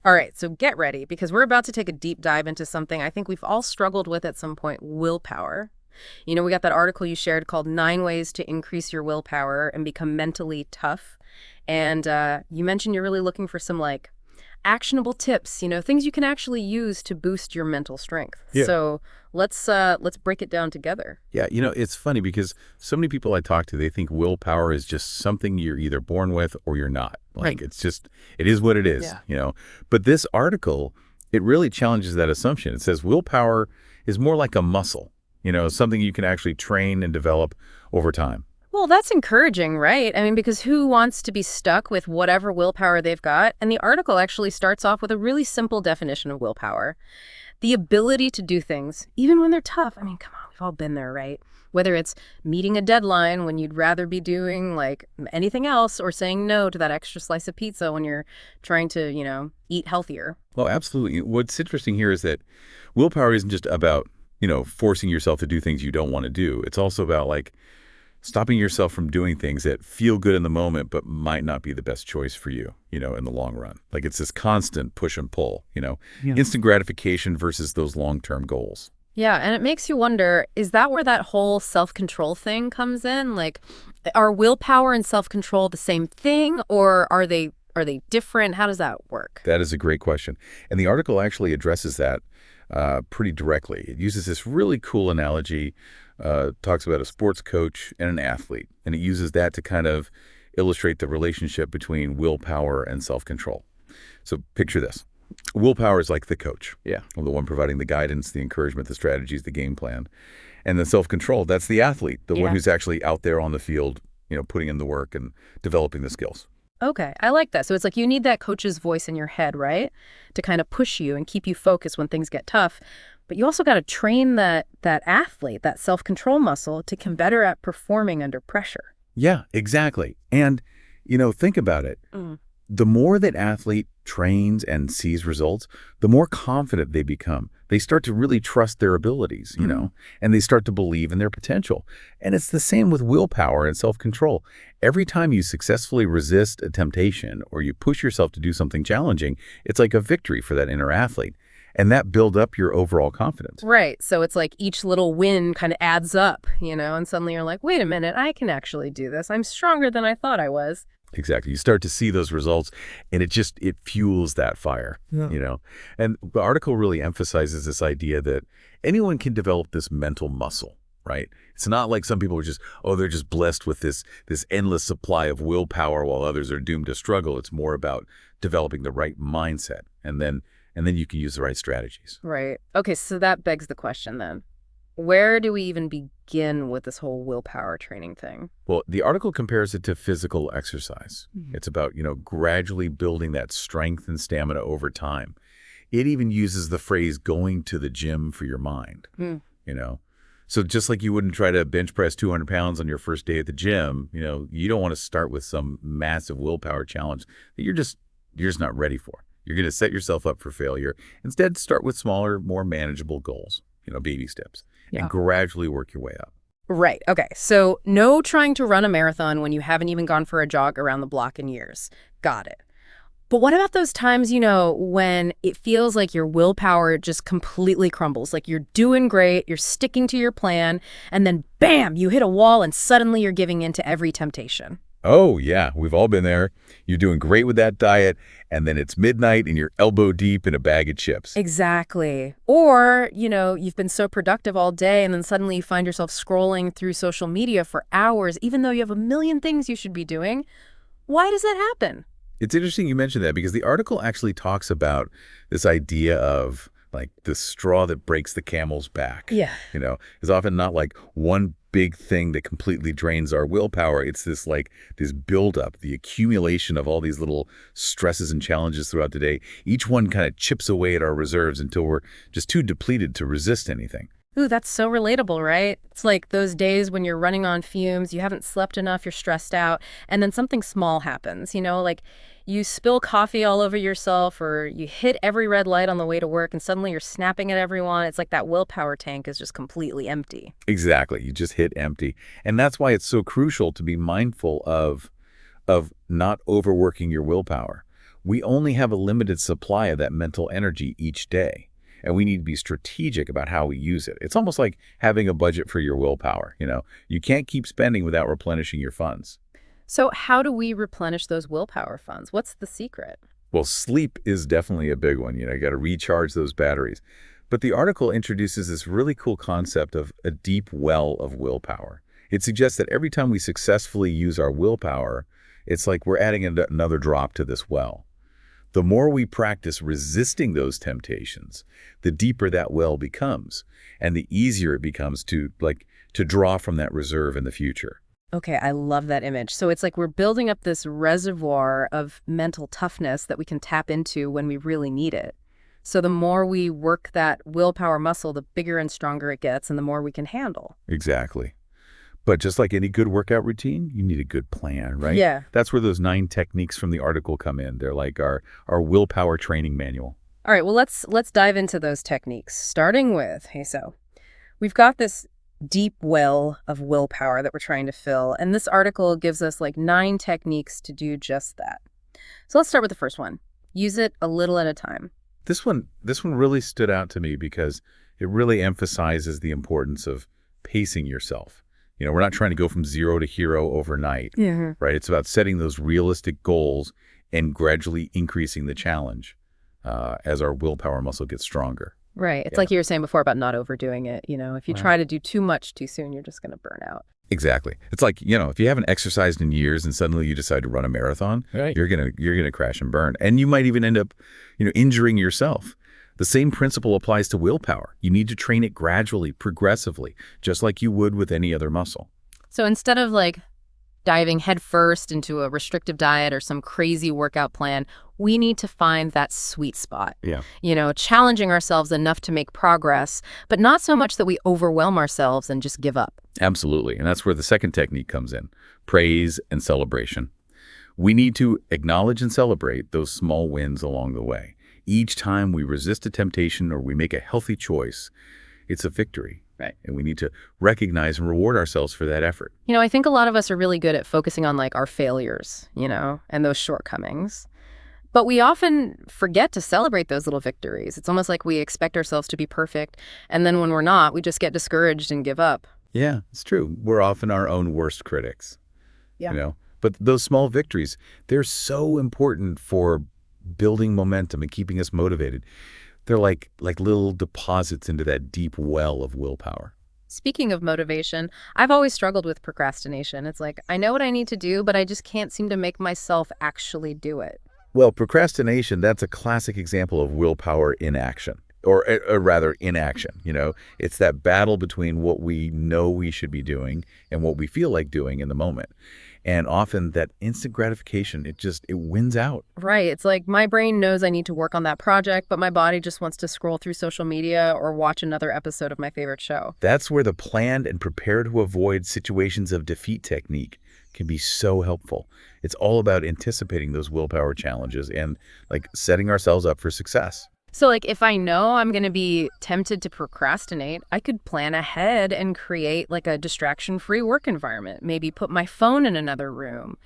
All right, so get ready because we're about to take a deep dive into something I think we've all struggled with at some point, willpower. We got that article you shared called Nine Ways to Increase Your Willpower and Become Mentally Tough. And you mentioned you're really looking for some actionable tips, things you can actually use to boost your mental strength. Yeah. So let's break it down together. Yeah, it's funny because so many people I talk to, they think willpower is just something you're either born with or you're not. Right. Like it is what it is. But this article, it really challenges that assumption. It says willpower is more like a muscle, something you can actually train and develop over time. Well, that's encouraging, right? I mean, because who wants to be stuck with whatever willpower they've got? And the article actually starts off with a really simple definition of willpower. The ability to do things, even when they're tough. I mean, come on, we've all been there, right? Whether it's meeting a deadline when you'd rather be doing anything else or saying no to that extra slice of pizza when you're trying to, eat healthier. Well, absolutely. What's interesting here is that willpower isn't just about, forcing yourself to do things you don't want to do. It's also about stopping yourself from doing things that feel good in the moment but might not be the best choice for you, in the long run. Like it's this constant push and pull, Yeah. instant gratification versus those long-term goals. Yeah, and it makes you wonder, is that where that whole self-control thing comes in? Are willpower and self-control the same thing, or are they different? How does that work? That is a great question. And the article actually addresses that pretty directly. It uses this really cool analogy, talks about a sports coach and an athlete, and it uses that to kind of illustrate the relationship between willpower and self-control. So picture this. Willpower is like the coach. Yeah. Or the one providing the guidance, the encouragement, the strategies, the game plan. And the self-control, that's the athlete, the one who's actually out there on the field, putting in the work and developing the skills. Okay, I like that. So it's like you need that coach's voice in your head, right? To kind of push you and keep you focused when things get tough. But you also got to train that athlete, that self-control muscle, to become better at performing under pressure. Yeah, exactly. And, think about it. The more that athlete trains and sees results, the more confident they become. They start to really trust their abilities, and they start to believe in their potential. And it's the same with willpower and self-control. Every time you successfully resist a temptation or you push yourself to do something challenging, it's like a victory for that inner athlete. And that builds up your overall confidence. Right. So it's like each little win kind of adds up, and suddenly you're like, wait a minute, I can actually do this. I'm stronger than I thought I was. Exactly. You start to see those results, and it fuels that fire, Yeah. And the article really emphasizes this idea that anyone can develop this mental muscle, right? It's not like some people are they're just blessed with this endless supply of willpower while others are doomed to struggle. It's more about developing the right mindset, and then you can use the right strategies. Right. Okay, so that begs the question then. Where do we even begin with this whole willpower training thing? Well, the article compares it to physical exercise. It's about, gradually building that strength and stamina over time. It even uses the phrase going to the gym for your mind. So just like you wouldn't try to bench press 200 pounds on your first day at the gym, you don't want to start with some massive willpower challenge that you're just not ready for. You're going to set yourself up for failure. Instead, start with smaller, more manageable goals, baby steps. Yeah. And gradually work your way up. Right. Okay. So no trying to run a marathon when you haven't even gone for a jog around the block in years. Got it. But what about those times, when it feels like your willpower just completely crumbles? Like you're doing great, you're sticking to your plan, and then bam, you hit a wall and suddenly you're giving in to every temptation. Oh, yeah. We've all been there. You're doing great with that diet, and then it's midnight and you're elbow deep in a bag of chips. Exactly. Or, you've been so productive all day and then suddenly you find yourself scrolling through social media for hours, even though you have a million things you should be doing. Why does that happen? It's interesting you mentioned that because the article actually talks about this idea of the straw that breaks the camel's back. Yeah. Is often not one big thing that completely drains our willpower. It's this buildup, the accumulation of all these little stresses and challenges throughout the day. Each one kind of chips away at our reserves until we're just too depleted to resist anything. Ooh, that's so relatable, right? It's like those days when you're running on fumes, you haven't slept enough, you're stressed out, and then something small happens, like you spill coffee all over yourself or you hit every red light on the way to work and suddenly you're snapping at everyone. It's like that willpower tank is just completely empty. Exactly. You just hit empty. And that's why it's so crucial to be mindful of not overworking your willpower. We only have a limited supply of that mental energy each day, and we need to be strategic about how we use it. It's almost like having a budget for your willpower. You can't keep spending without replenishing your funds. So how do we replenish those willpower funds? What's the secret? Well, sleep is definitely a big one. You got to recharge those batteries. But the article introduces this really cool concept of a deep well of willpower. It suggests that every time we successfully use our willpower, it's like we're adding another drop to this well. The more we practice resisting those temptations, the deeper that well becomes, and the easier it becomes to draw from that reserve in the future. Okay, I love that image. So it's like we're building up this reservoir of mental toughness that we can tap into when we really need it. So the more we work that willpower muscle, the bigger and stronger it gets, and the more we can handle. Exactly. But just like any good workout routine, you need a good plan, right? Yeah. That's where those 9 techniques from the article come in. They're like our willpower training manual. All right, well, let's dive into those techniques, starting with, so we've got this deep well of willpower that we're trying to fill, and this article gives us like 9 techniques to do just that. So let's start with the first one. Use it a little at a time. This one really stood out to me because it really emphasizes the importance of pacing yourself. We're not trying to go from 0 to hero overnight, right? It's about setting those realistic goals and gradually increasing the challenge as our willpower muscle gets stronger. Right. It's like you were saying before about not overdoing it. If you try to do too much too soon, you're just going to burn out. Exactly. It's like, if you haven't exercised in years and suddenly you decide to run a marathon, right, you're going to crash and burn. And you might even end up, injuring yourself. The same principle applies to willpower. You need to train it gradually, progressively, just like you would with any other muscle. So instead of diving headfirst into a restrictive diet or some crazy workout plan, we need to find that sweet spot. Yeah. Challenging ourselves enough to make progress, but not so much that we overwhelm ourselves and just give up. Absolutely. And that's where the second technique comes in, praise and celebration. We need to acknowledge and celebrate those small wins along the way. Each time we resist a temptation or we make a healthy choice, it's a victory. Right. And we need to recognize and reward ourselves for that effort. I think a lot of us are really good at focusing on our failures, and those shortcomings. But we often forget to celebrate those little victories. It's almost like we expect ourselves to be perfect. And then when we're not, we just get discouraged and give up. Yeah, it's true. We're often our own worst critics. Yeah. But those small victories, they're so important for building momentum and keeping us motivated. They're like little deposits into that deep well of willpower. Speaking of motivation, I've always struggled with procrastination. It's like, I know what I need to do, but I just can't seem to make myself actually do it. Well, procrastination, that's a classic example of willpower in action, or rather inaction. It's that battle between what we know we should be doing and what we feel like doing in the moment. And often that instant gratification, it wins out. Right. It's like my brain knows I need to work on that project, but my body just wants to scroll through social media or watch another episode of my favorite show. That's where the planned and prepare to avoid situations of defeat technique can be so helpful. It's all about anticipating those willpower challenges and setting ourselves up for success. So if I know I'm going to be tempted to procrastinate, I could plan ahead and create a distraction-free work environment. Maybe put my phone in another room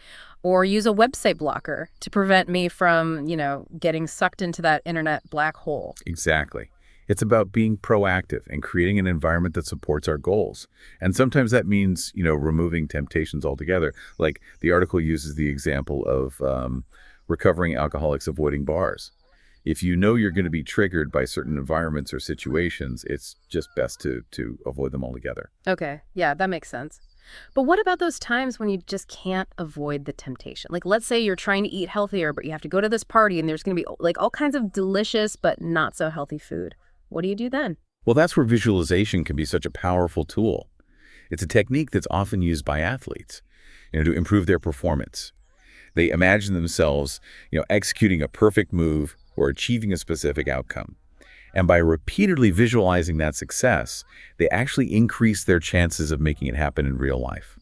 or use a website blocker to prevent me from, getting sucked into that internet black hole. Exactly. It's about being proactive and creating an environment that supports our goals. And sometimes that means, removing temptations altogether. Like the article uses the example of recovering alcoholics avoiding bars. If you know you're going to be triggered by certain environments or situations, it's just best to avoid them altogether. Okay. Yeah, that makes sense. But what about those times when you just can't avoid the temptation? Let's say you're trying to eat healthier, but you have to go to this party and there's going to be all kinds of delicious but not so healthy food. What do you do then? Well, that's where visualization can be such a powerful tool. It's a technique that's often used by athletes, to improve their performance. They imagine themselves, executing a perfect move or achieving a specific outcome. And by repeatedly visualizing that success, they actually increase their chances of making it happen in real life.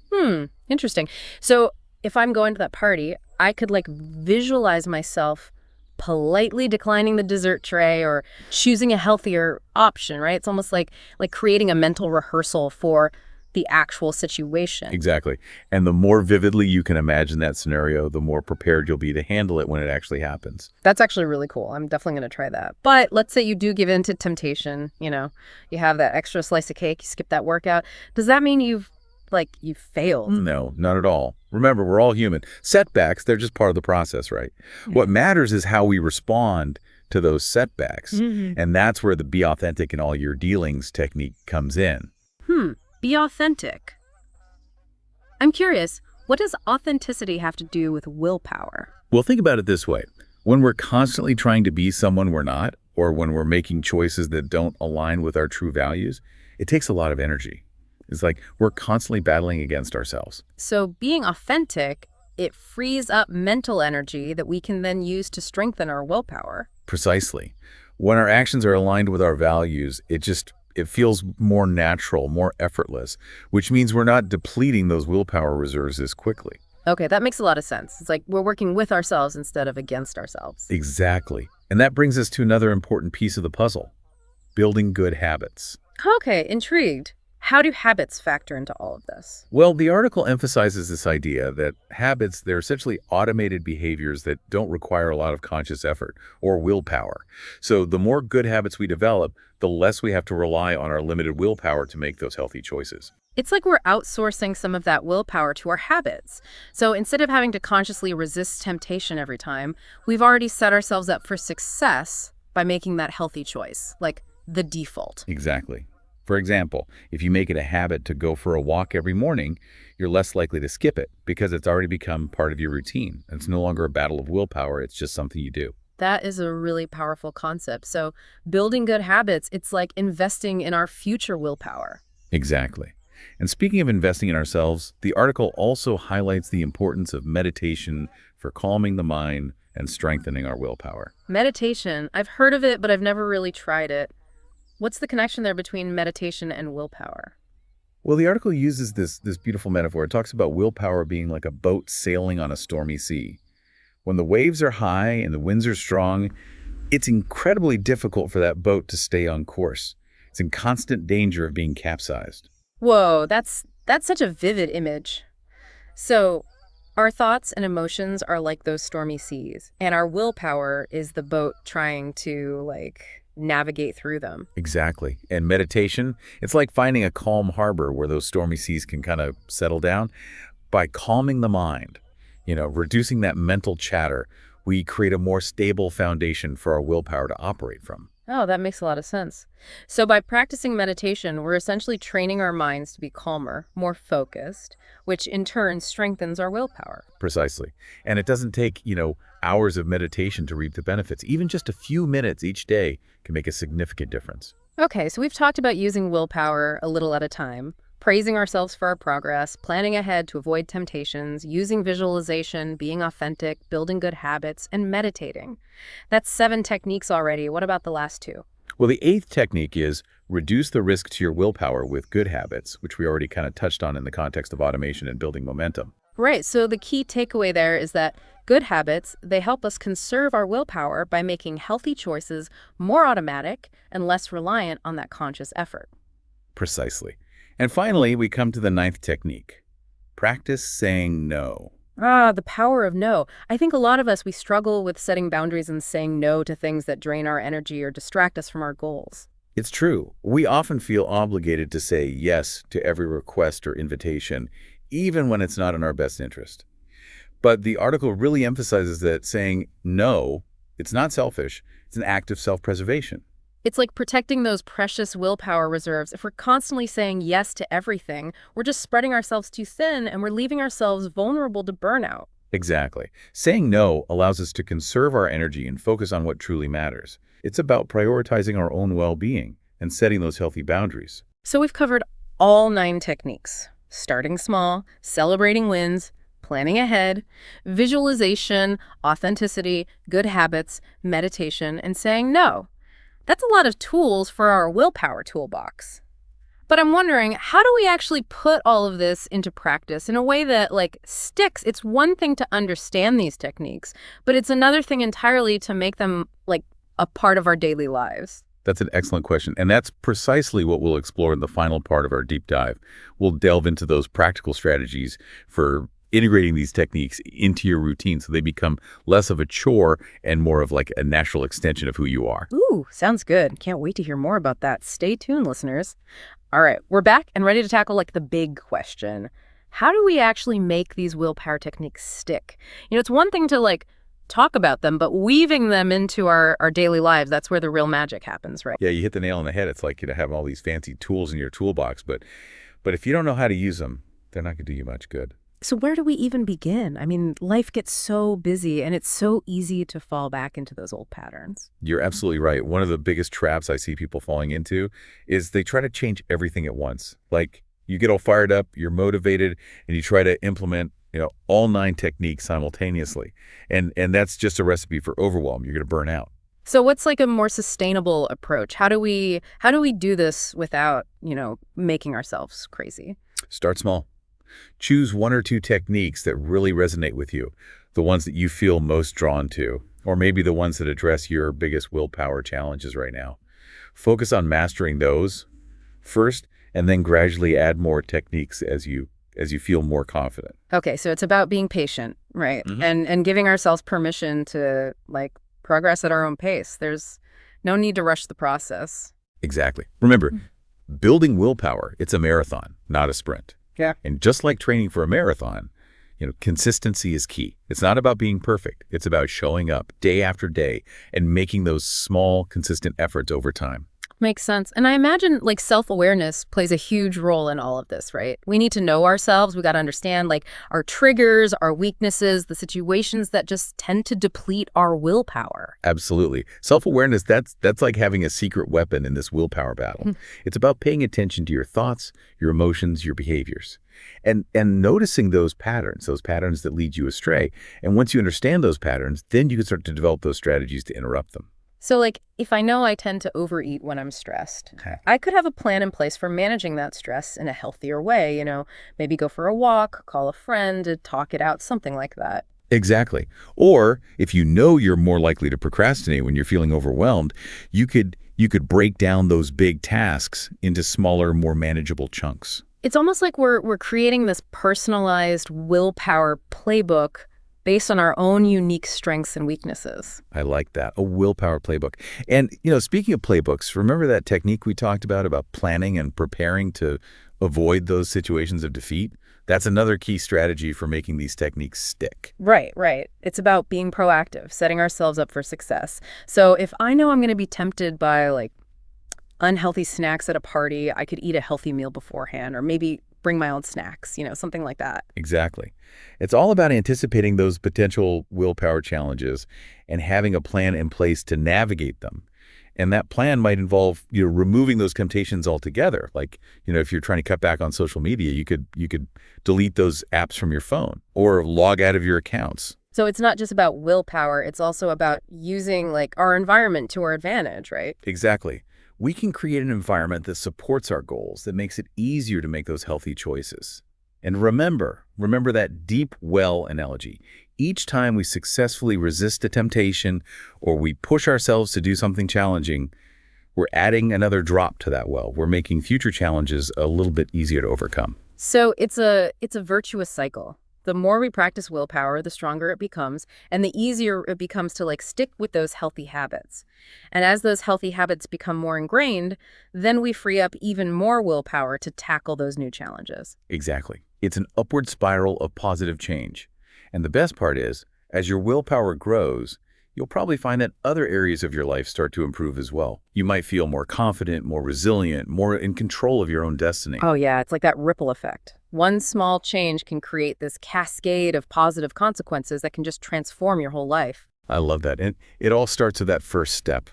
Interesting. So if I'm going to that party, I could visualize myself politely declining the dessert tray or choosing a healthier option, right? It's almost like creating a mental rehearsal for the actual situation. Exactly. And the more vividly you can imagine that scenario, the more prepared you'll be to handle it when it actually happens. That's actually really cool. I'm definitely going to try that. But let's say you do give in to temptation, you have that extra slice of cake, you skip that workout. Does that mean you've failed? No, not at all. Remember, we're all human. Setbacks, they're just part of the process, right? What matters is how we respond to those setbacks. And that's where the be authentic in all your dealings technique comes in. Be authentic. I'm curious, what does authenticity have to do with willpower? Well, think about it this way. When we're constantly trying to be someone we're not, or when we're making choices that don't align with our true values, it takes a lot of energy. It's like we're constantly battling against ourselves. So being authentic, it frees up mental energy that we can then use to strengthen our willpower. Precisely. When our actions are aligned with our values, it feels more natural, more effortless, which means we're not depleting those willpower reserves as quickly. Okay, that makes a lot of sense. It's like we're working with ourselves instead of against ourselves. Exactly. And that brings us to another important piece of the puzzle, building good habits. Okay, intrigued. How do habits factor into all of this? Well, the article emphasizes this idea that habits, they're essentially automated behaviors that don't require a lot of conscious effort or willpower. So the more good habits we develop, the less we have to rely on our limited willpower to make those healthy choices. It's like we're outsourcing some of that willpower to our habits. So instead of having to consciously resist temptation every time, we've already set ourselves up for success by making that healthy choice, like the default. Exactly. For example, if you make it a habit to go for a walk every morning, you're less likely to skip it because it's already become part of your routine. It's no longer a battle of willpower, it's just something you do. That is a really powerful concept. So building good habits, it's like investing in our future willpower. Exactly. And speaking of investing in ourselves, the article also highlights the importance of meditation for calming the mind and strengthening our willpower. Meditation, I've heard of it, but I've never really tried it. What's the connection there between meditation and willpower? Well, the article uses this beautiful metaphor. It talks about willpower being like a boat sailing on a stormy sea. When the waves are high and the winds are strong, it's incredibly difficult for that boat to stay on course. It's in constant danger of being capsized. Whoa, that's such a vivid image. So our thoughts and emotions are like those stormy seas, and our willpower is the boat trying to navigate through them. Exactly. And meditation, it's like finding a calm harbor where those stormy seas can kind of settle down. By calming the mind, reducing that mental chatter, we create a more stable foundation for our willpower to operate from. Oh, that makes a lot of sense. So by practicing meditation, we're essentially training our minds to be calmer, more focused, which in turn strengthens our willpower. Precisely. And it doesn't take, hours of meditation to reap the benefits. Even just a few minutes each day can make a significant difference. Okay, so we've talked about using willpower a little at a time, praising ourselves for our progress, planning ahead to avoid temptations, using visualization, being authentic, building good habits, and meditating. That's 7 techniques already. What about the last 2? Well, the 8th technique is reduce the risk to your willpower with good habits, which we already kind of touched on in the context of automation and building momentum. Right, so the key takeaway there is that good habits, they help us conserve our willpower by making healthy choices more automatic and less reliant on that conscious effort. Precisely. And finally, we come to the 9th technique. Practice saying no. The power of no. I think a lot of us, we struggle with setting boundaries and saying no to things that drain our energy or distract us from our goals. It's true. We often feel obligated to say yes to every request or invitation, even when it's not in our best interest. But the article really emphasizes that saying no, it's not selfish, it's an act of self-preservation. It's like protecting those precious willpower reserves. If we're constantly saying yes to everything, we're just spreading ourselves too thin and we're leaving ourselves vulnerable to burnout. Exactly. Saying no allows us to conserve our energy and focus on what truly matters. It's about prioritizing our own well-being and setting those healthy boundaries. So we've covered all 9 techniques. Starting small, celebrating wins, planning ahead, visualization, authenticity, good habits, meditation, and saying no. That's a lot of tools for our willpower toolbox. But I'm wondering, how do we actually put all of this into practice in a way that sticks? It's one thing to understand these techniques, but it's another thing entirely to make them a part of our daily lives. That's an excellent question. And that's precisely what we'll explore in the final part of our deep dive. We'll delve into those practical strategies for integrating these techniques into your routine so they become less of a chore and more of like a natural extension of who you are. Ooh, sounds good. Can't wait to hear more about that. Stay tuned, listeners. All right, we're back and ready to tackle like the big question. How do we actually make these willpower techniques stick? It's one thing to like talk about them, but weaving them into our daily lives, that's where the real magic happens, right? Yeah, you hit the nail on the head. It's like, having all these fancy tools in your toolbox, but if you don't know how to use them, they're not going to do you much good. So where do we even begin? I mean, life gets so busy and it's so easy to fall back into those old patterns. You're absolutely right. One of the biggest traps I see people falling into is they try to change everything at once. Like you get all fired up, you're motivated, and you try to implement, all 9 techniques simultaneously. And that's just a recipe for overwhelm. You're going to burn out. So what's like a more sustainable approach? How do we do this without, making ourselves crazy? Start small. Choose 1 or 2 techniques that really resonate with you, the ones that you feel most drawn to, or maybe the ones that address your biggest willpower challenges right now. Focus on mastering those first, and then gradually add more techniques as you feel more confident. Okay, so it's about being patient, right? Mm-hmm. And giving ourselves permission to like progress at our own pace. There's no need to rush the process. Exactly. Remember, building willpower, it's a marathon, not a sprint. Yeah. And just like training for a marathon, consistency is key. It's not about being perfect. It's about showing up day after day and making those small, consistent efforts over time. Makes sense. And I imagine like self-awareness plays a huge role in all of this, right? We need to know ourselves. We got to understand like our triggers, our weaknesses, the situations that just tend to deplete our willpower. Absolutely. Self-awareness, that's like having a secret weapon in this willpower battle. It's about paying attention to your thoughts, your emotions, your behaviors, and noticing those patterns that lead you astray. And once you understand those patterns, then you can start to develop those strategies to interrupt them. So like, if I know I tend to overeat when I'm stressed, I could have a plan in place for managing that stress in a healthier way, maybe go for a walk, call a friend to talk it out, something like that. Exactly. Or if you know you're more likely to procrastinate when you're feeling overwhelmed, you could break down those big tasks into smaller, more manageable chunks. It's almost like we're creating this personalized willpower playbook based on our own unique strengths and weaknesses. I like that, a willpower playbook. And, speaking of playbooks, remember that technique we talked about planning and preparing to avoid those situations of defeat? That's another key strategy for making these techniques stick. Right. It's about being proactive, setting ourselves up for success. So if I know I'm going to be tempted by like unhealthy snacks at a party, I could eat a healthy meal beforehand, or maybe bring my own snacks, something like that. Exactly. It's all about anticipating those potential willpower challenges and having a plan in place to navigate them. And that plan might involve, removing those temptations altogether. Like, if you're trying to cut back on social media, you could delete those apps from your phone or log out of your accounts. So it's not just about willpower, it's also about using like our environment to our advantage, right? Exactly. We can create an environment that supports our goals, that makes it easier to make those healthy choices. And remember that deep well analogy. Each time we successfully resist a temptation or we push ourselves to do something challenging, we're adding another drop to that well. We're making future challenges a little bit easier to overcome. So it's a virtuous cycle. The more we practice willpower, the stronger it becomes, and the easier it becomes to like stick with those healthy habits. And as those healthy habits become more ingrained, then we free up even more willpower to tackle those new challenges. Exactly. It's an upward spiral of positive change. And the best part is, as your willpower grows, you'll probably find that other areas of your life start to improve as well. You might feel more confident, more resilient, more in control of your own destiny. Oh yeah, it's like that ripple effect. One small change can create this cascade of positive consequences that can just transform your whole life. I love that. And it all starts with that first step,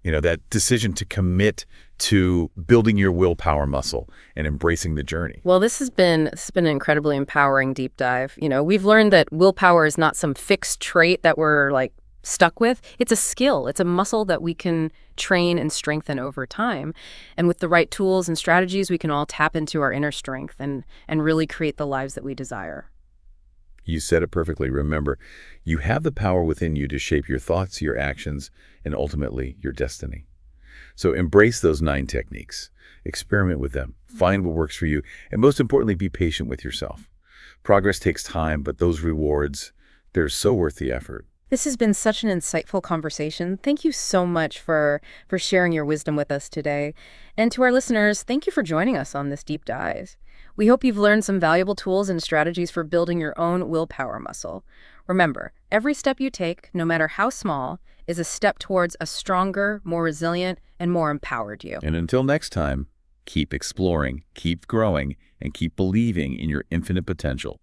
that decision to commit to building your willpower muscle and embracing the journey. Well, this has been an incredibly empowering deep dive. We've learned that willpower is not some fixed trait that we're like stuck with. It's a skill. It's a muscle that we can train and strengthen over time. And with the right tools and strategies, we can all tap into our inner strength and really create the lives that we desire. You said it perfectly. Remember, you have the power within you to shape your thoughts, your actions, and ultimately your destiny. So embrace those 9 techniques. Experiment with them. Find what works for you. And most importantly, be patient with yourself. Progress takes time, but those rewards, they're so worth the effort. This has been such an insightful conversation. Thank you so much for sharing your wisdom with us today. And to our listeners, thank you for joining us on this deep dive. We hope you've learned some valuable tools and strategies for building your own willpower muscle. Remember, every step you take, no matter how small, is a step towards a stronger, more resilient, and more empowered you. And until next time, keep exploring, keep growing, and keep believing in your infinite potential.